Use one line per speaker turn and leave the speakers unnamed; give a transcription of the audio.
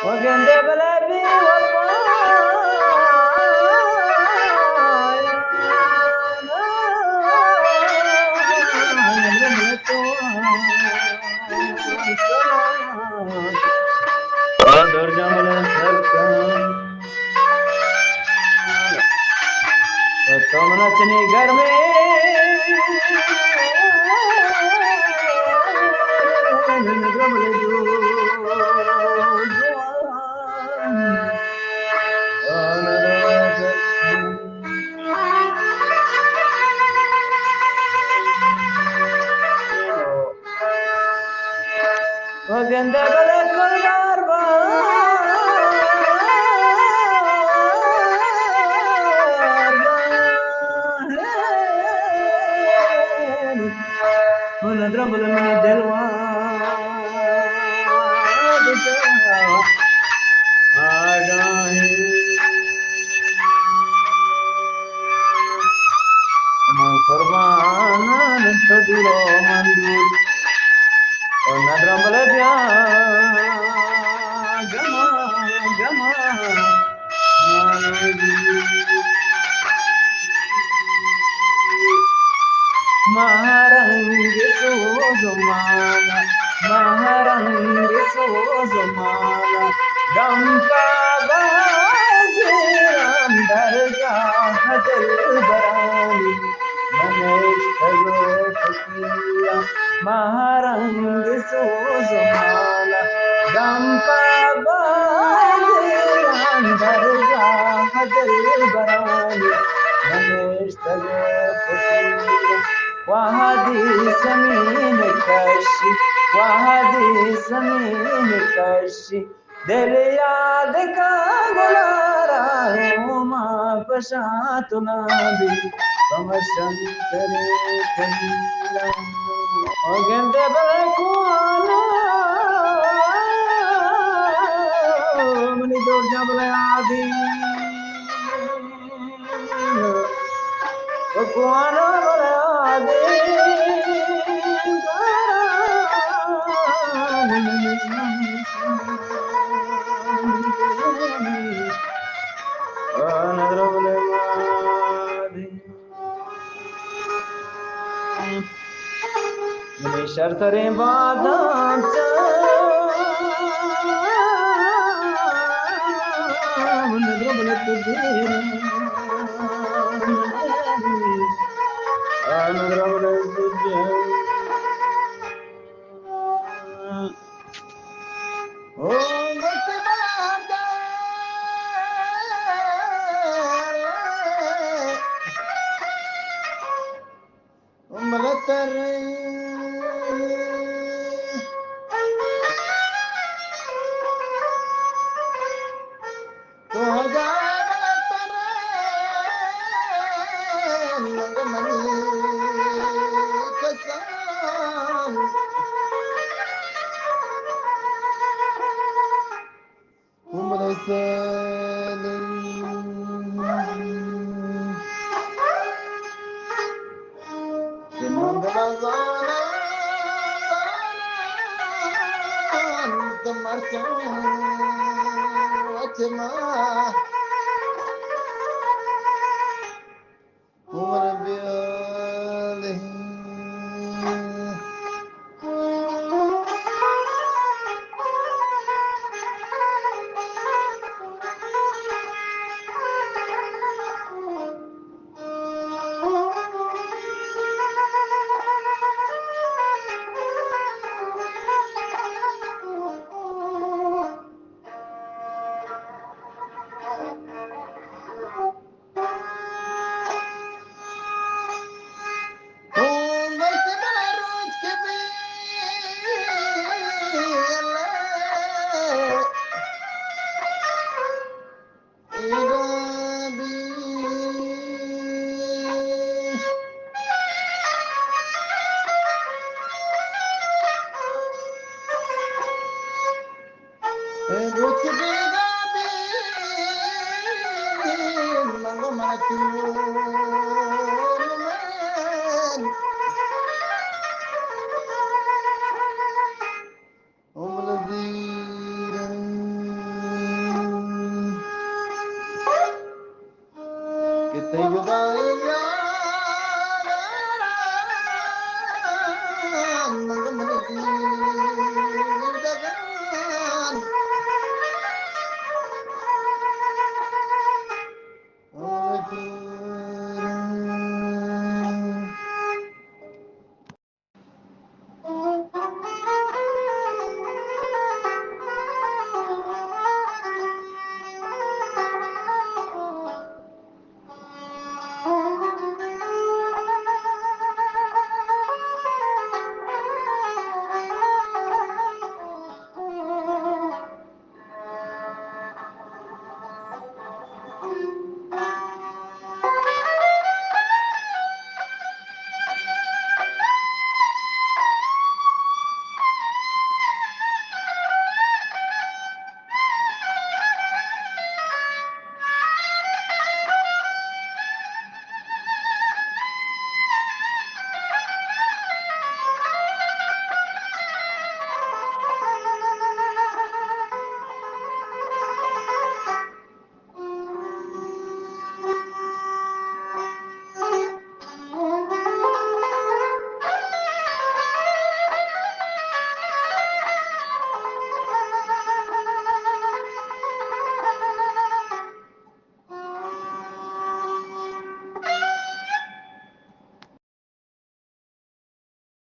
وكنت بلبي وفايا Ador jamal sarkan तुम नचने घर में وقند بلد كل ونضرب من دلوان قربان تدلو مندول ونضرب لديا جما جما Maharang Suzumala, Maharang Suzumala, Damka Baziram Dargah Dil Barani, Manesh Tayo Fakira, Maharang Suzumala, Damka Baziram Dargah Dil Barani, Manesh Tayo Fakira. وهذه زمین کشی وهذه زمین کشی دل یاد کا گلارا ما پشات نبی کمشن کرے کبیرا گنده بلکوانا منی دور جبل آدی بکوانا بلا دے शर्तरे बादाम
मंग